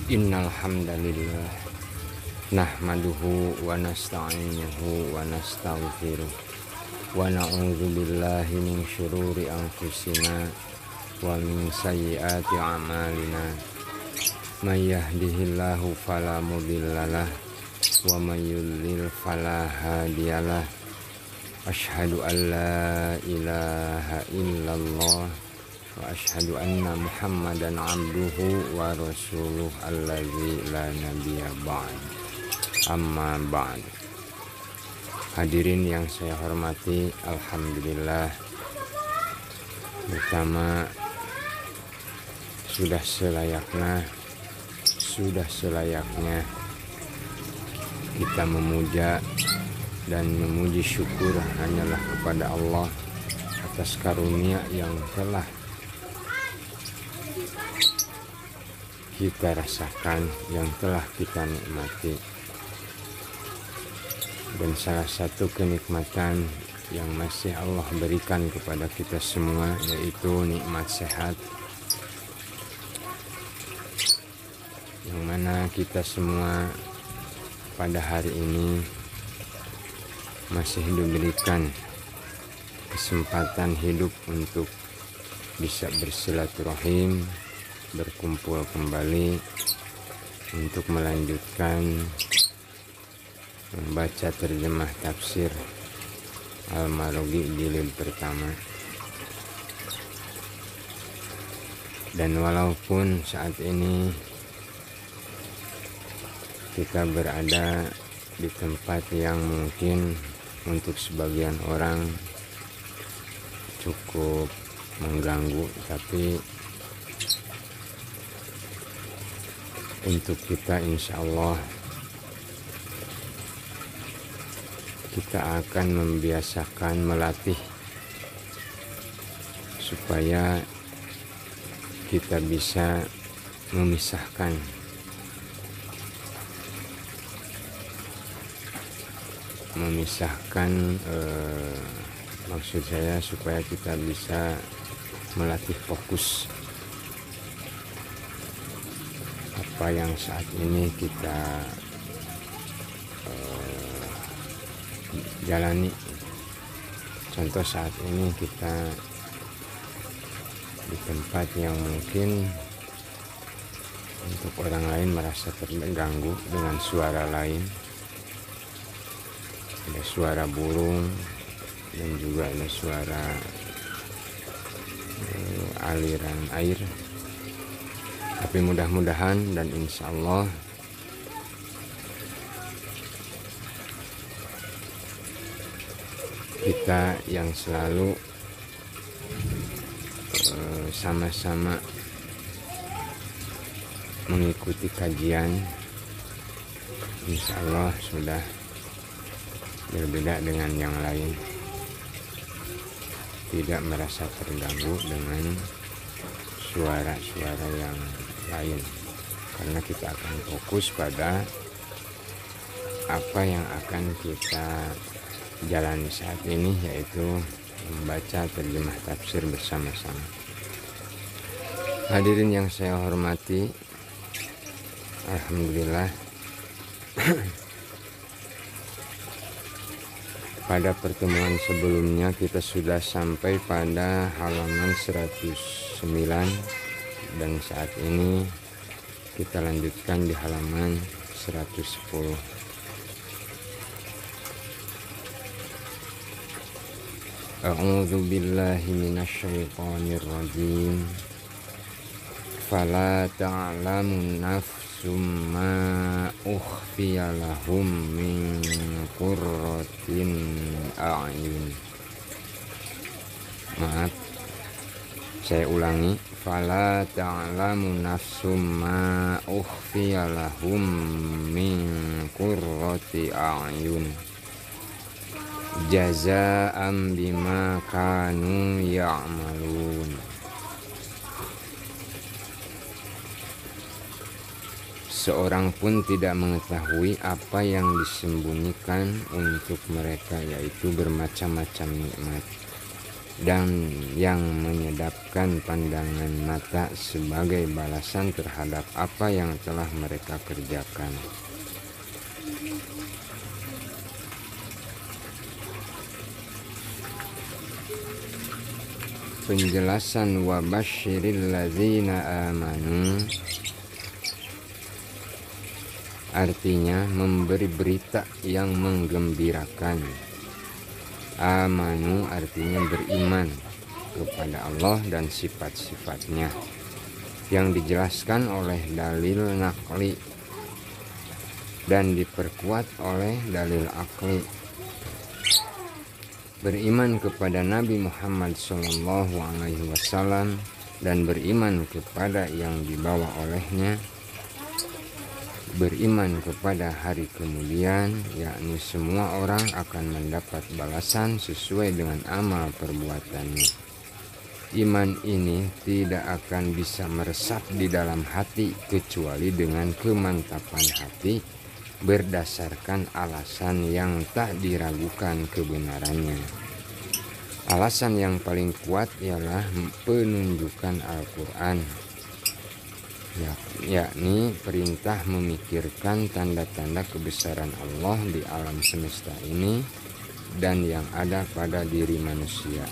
Innal hamdalillah nahmaduhu wa nasta'inuhu wa nastaghfiruh wa na'udzu billahi min syururi anfusina wa min sayyiati a'malina. May yahdihillahu fala mudhillalah wa may yudlil fala hadiyalah. Asyhadu an la ilaha illallah wa asyhadu anna Muhammadan abduhu wa rasuluh allazi la nabiyya ba'd. Amma ba'd. Hadirin yang saya hormati, alhamdulillah, pertama sudah selayaknya kita memuja dan memuji syukur hanyalah kepada Allah atas karunia yang telah kita rasakan, yang telah kita nikmati. Dan salah satu kenikmatan yang masih Allah berikan kepada kita semua yaitu nikmat sehat, yang mana kita semua pada hari ini masih diberikan kesempatan hidup untuk bisa bersilaturahim, berkumpul kembali untuk melanjutkan membaca terjemah tafsir Al-Marughi jilid pertama. Dan walaupun saat ini kita berada di tempat yang mungkin untuk sebagian orang cukup mengganggu, tapi untuk kita insya Allah kita akan membiasakan, melatih supaya kita bisa memisahkan maksud saya supaya kita bisa melatih fokus apa yang saat ini kita jalani. Contoh, saat ini kita di tempat yang mungkin untuk orang lain merasa terganggu dengan suara lain, ada suara burung dan juga ada suara aliran air. Tapi mudah-mudahan dan insya Allah kita yang selalu sama-sama mengikuti kajian insya Allah sudah berbeda dengan yang lain, tidak merasa terganggu dengan suara-suara yang lain, karena kita akan fokus pada apa yang akan kita jalani saat ini, yaitu membaca terjemah tafsir bersama-sama. Hadirin yang saya hormati, alhamdulillah pada pertemuan sebelumnya kita sudah sampai pada halaman 109 dan saat ini kita lanjutkan di halaman 110. A'udzu billahi minasyaitonir rajim. Fala ta'lamu nafsum ma ukhfiya lahum min qurratin a'yun. Maaf, saya ulangi. Fala ta'lamu nafsum ma ukhfiya lahum min qurrati a'yun jazaa'an bima kanu ya'malun. Seorang pun tidak mengetahui apa yang disembunyikan untuk mereka, yaitu bermacam-macam nikmat. dan yang menyedapkan pandangan mata sebagai balasan terhadap apa yang telah mereka kerjakan. Penjelasan wa basyiril ladzina amanu artinya memberi berita yang menggembirakan. Amanu artinya beriman kepada Allah dan sifat-sifatnya yang dijelaskan oleh dalil nakli dan diperkuat oleh dalil akli. Beriman kepada Nabi Muhammad SAW dan beriman kepada yang dibawa olehnya, beriman kepada hari kemudian, yakni semua orang akan mendapat balasan sesuai dengan amal perbuatannya. Iman ini tidak akan bisa meresap di dalam hati kecuali dengan kemantapan hati berdasarkan alasan yang tak diragukan kebenarannya. Alasan yang paling kuat ialah penunjukan Al-Quran, yakni perintah memikirkan tanda-tanda kebesaran Allah di alam semesta ini dan yang ada pada diri manusia.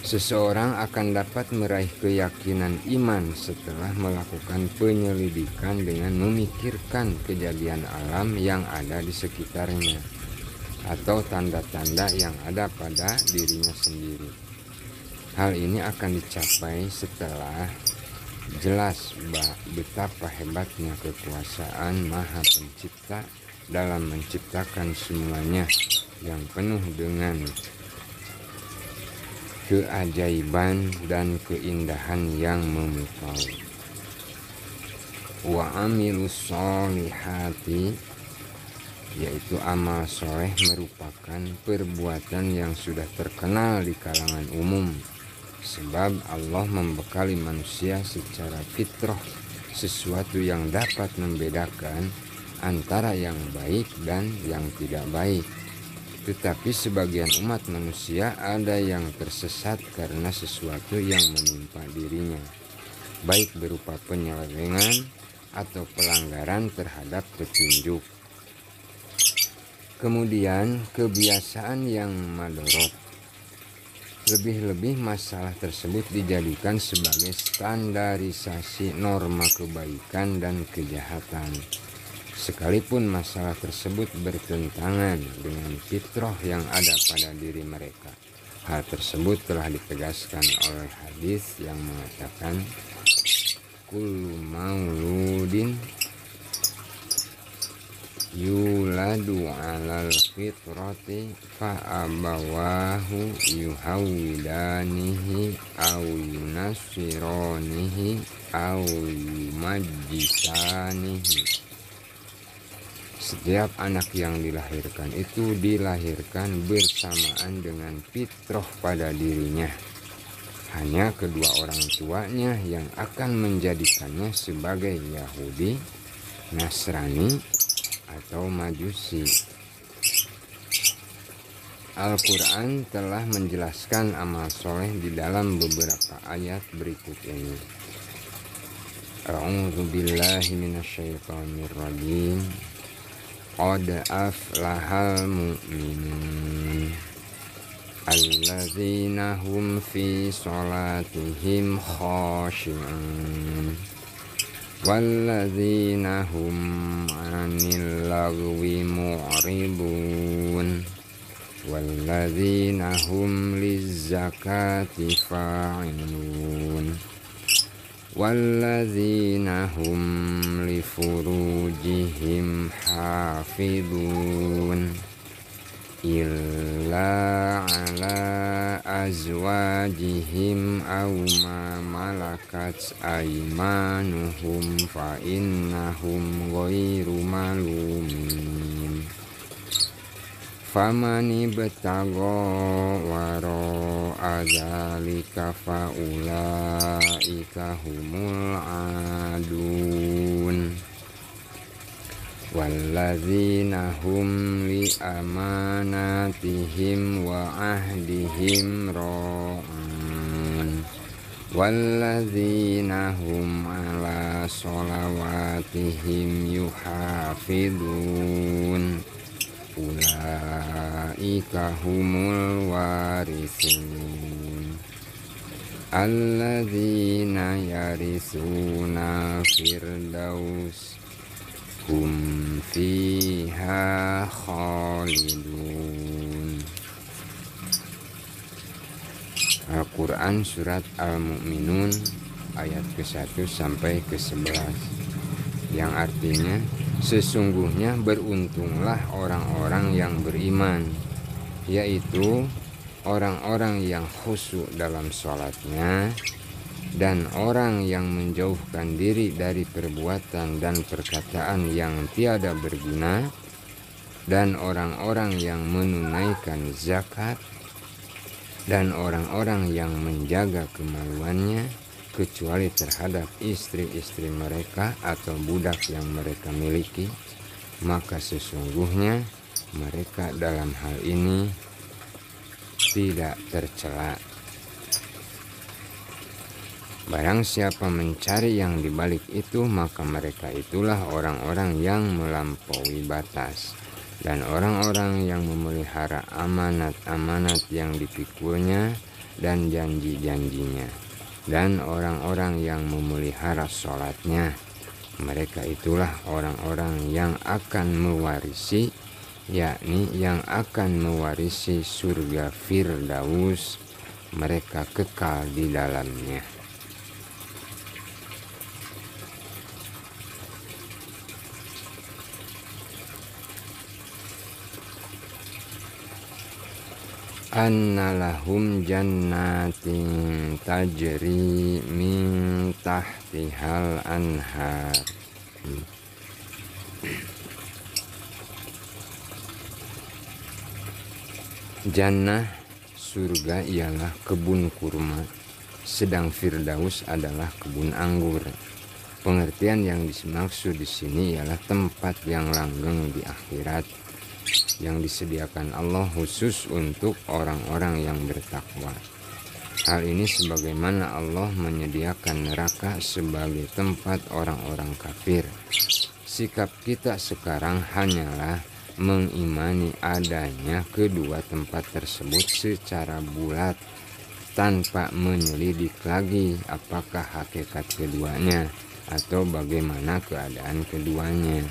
Seseorang akan dapat meraih keyakinan iman setelah melakukan penyelidikan dengan memikirkan kejadian alam yang ada di sekitarnya atau tanda-tanda yang ada pada dirinya sendiri. Hal ini akan dicapai setelah jelas betapa hebatnya kekuasaan Maha Pencipta dalam menciptakan semuanya yang penuh dengan keajaiban dan keindahan yang memukau. Wa amilus solihati, yaitu amal soleh merupakan perbuatan yang sudah terkenal di kalangan umum, sebab Allah membekali manusia secara fitrah sesuatu yang dapat membedakan antara yang baik dan yang tidak baik. Tetapi sebagian umat manusia ada yang tersesat karena sesuatu yang menimpa dirinya, baik berupa penyelewengan atau pelanggaran terhadap petunjuk. Kemudian kebiasaan yang madorot. Lebih-lebih masalah tersebut dijadikan sebagai standarisasi norma kebaikan dan kejahatan. Sekalipun masalah tersebut bertentangan dengan fitrah yang ada pada diri mereka. Hal tersebut telah ditegaskan oleh hadis yang mengatakan kullu mauludin yuladu alal fitrati fa abawahu yuhawidanihi au yunasironihi au yumajjisanihi. Setiap anak yang dilahirkan itu dilahirkan bersamaan dengan fitrah pada dirinya. Hanya kedua orang tuanya yang akan menjadikannya sebagai Yahudi, Nasrani, atau Majusi. Al-Quran telah menjelaskan amal soleh di dalam beberapa ayat berikut ini. A'udzu billahi minasyaitonir rajim. Qad aflahal mu'minun alladzina hum fi sholatihim khashi'un walladzina hum 'anil lagwi mu'ridun walladzina hum lizzakati fa'ilun walladzina hum li furujihim hafidun illa ala azwajihim aw ma malakat aymanuhum fa innahum ghairu malumin. Famani betago waro azalika faulaika humul adun. Wal alladzina hum li amanatihim wa ahdihim ra'un walladzina hum ala sholawatihim yuhafidun ulaika humul warisun alladzina yarisuna firdaus hum fiha khalidun. Al-Quran surat Al-Mu'minun ayat ke-1 sampai ke-11, yang artinya sesungguhnya beruntunglah orang-orang yang beriman, yaitu orang-orang yang khusyuk dalam sholatnya dan orang yang menjauhkan diri dari perbuatan dan perkataan yang tiada berguna, dan orang-orang yang menunaikan zakat, dan orang-orang yang menjaga kemaluannya kecuali terhadap istri-istri mereka atau budak yang mereka miliki, maka sesungguhnya mereka dalam hal ini tidak tercela. Barang siapa mencari yang dibalik itu, maka mereka itulah orang-orang yang melampaui batas, dan orang-orang yang memelihara amanat-amanat yang dipikulnya dan janji-janjinya, dan orang-orang yang memelihara sholatnya, mereka itulah orang-orang yang akan mewarisi, yakni yang akan mewarisi surga Firdaus, mereka kekal di dalamnya. Annalahum jannatin tajri min tahtihal anhar. Jannah surga ialah kebun kurma, sedang Firdaus adalah kebun anggur. Pengertian yang dimaksud di sini ialah tempat yang langgeng di akhirat yang disediakan Allah khusus untuk orang-orang yang bertakwa. Hal ini sebagaimana Allah menyediakan neraka sebagai tempat orang-orang kafir. Sikap kita sekarang hanyalah mengimani adanya kedua tempat tersebut secara bulat tanpa menyelidik lagi apakah hakikat keduanya atau bagaimana keadaan keduanya.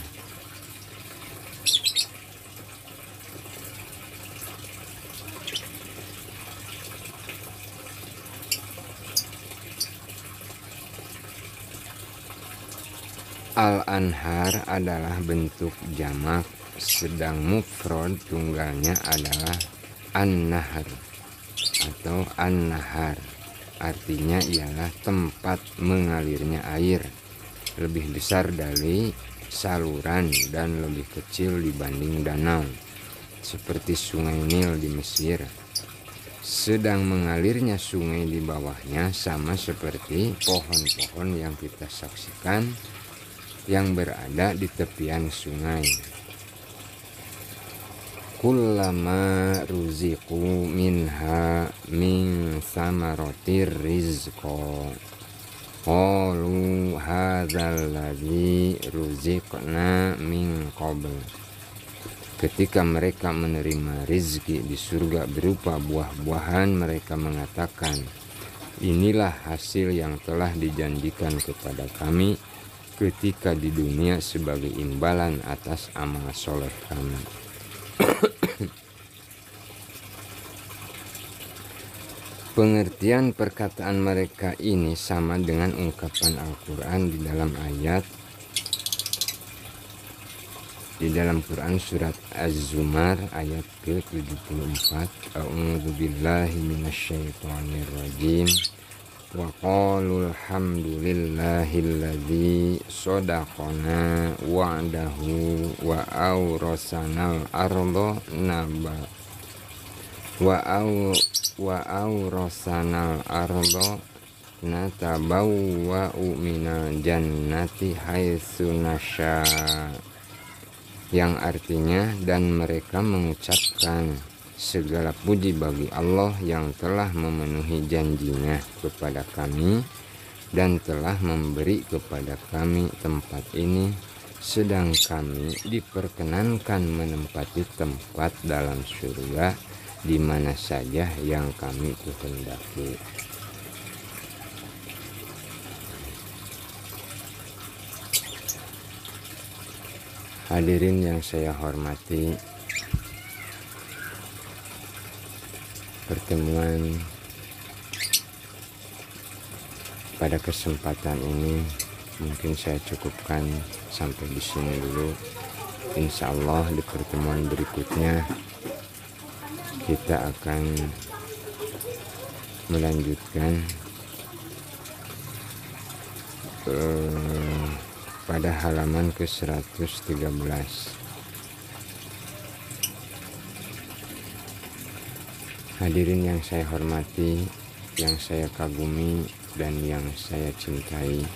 Al-Anhar adalah bentuk jamak, sedang mufrad tunggalnya adalah An-Nahar atau An-Nahar. Artinya ialah tempat mengalirnya air, lebih besar dari saluran dan lebih kecil dibanding danau, seperti sungai Nil di Mesir. Sedang mengalirnya sungai di bawahnya sama seperti pohon-pohon yang kita saksikan yang berada di tepian sungai. Kullama ruziqu minha min samaratir rizqa qalu hadzal ladzi ruziqna min qabl. Ketika mereka menerima rizki di surga berupa buah-buahan, mereka mengatakan, inilah hasil yang telah dijanjikan kepada kami ketika di dunia sebagai imbalan atas amal soleh kami. Pengertian perkataan mereka ini sama dengan ungkapan Al-Quran di dalam Quran surat Az-Zumar ayat ke-74. A'udzubillahi minasyaitonirrajim. Wa qalu alhamdulillahilladzi shadaqana wa'dahu wa awrasanal arda natabawwa'u minal jannati haitsu nasya. yang artinya dan mereka mengucapkan segala puji bagi Allah yang telah memenuhi janjinya kepada kami dan telah memberi kepada kami tempat ini, sedang kami diperkenankan menempati tempat dalam surga di mana saja yang kami kehendaki. Hadirin yang saya hormati, pertemuan pada kesempatan ini mungkin saya cukupkan sampai di sini dulu. Insya Allah di pertemuan berikutnya kita akan melanjutkan pada halaman ke-113. Hadirin yang saya hormati, yang saya kagumi dan yang saya cintai,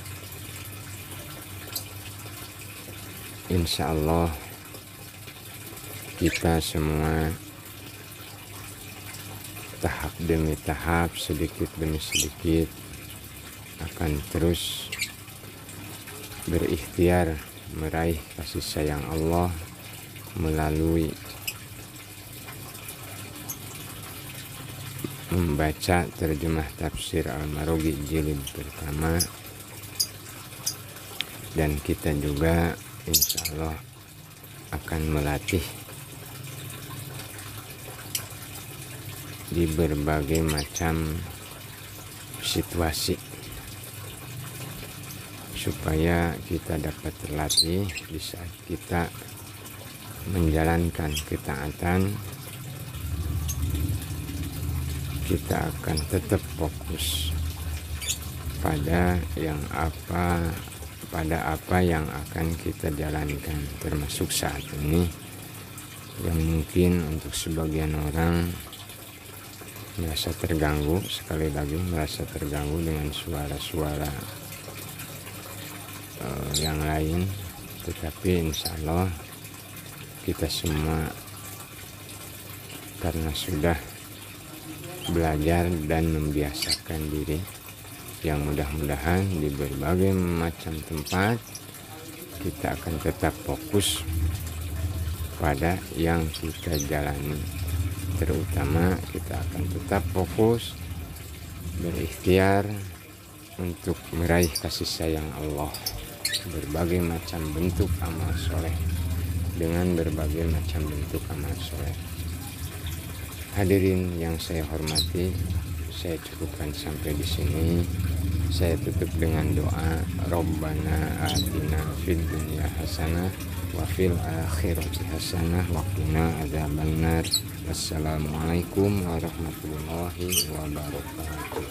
insya Allah kita semua tahap demi tahap, sedikit demi sedikit akan terus berikhtiar meraih kasih sayang Allah melalui membaca terjemah tafsir Al-Marughi jilid pertama, dan kita juga insya Allah akan melatih di berbagai macam situasi supaya kita dapat terlatih di saat kita menjalankan ketaatan. Kita akan tetap fokus pada apa yang akan kita jalankan, termasuk saat ini yang mungkin untuk sebagian orang merasa terganggu, sekali lagi merasa terganggu dengan suara-suara yang lain, tetapi insya Allah kita semua karena sudah belajar dan membiasakan diri, yang mudah-mudahan di berbagai macam tempat kita akan tetap fokus pada yang kita jalani. Terutama kita akan tetap fokus berikhtiar untuk meraih kasih sayang Allah, berbagai macam bentuk amal soleh, dengan berbagai macam bentuk amal soleh. Hadirin yang saya hormati, saya cukupkan sampai di sini. Saya tutup dengan doa, Rabbana atina fid dunya hasanah wa fil akhirati hasanah wa qina adzabannar. Wassalamualaikum warahmatullahi wabarakatuh.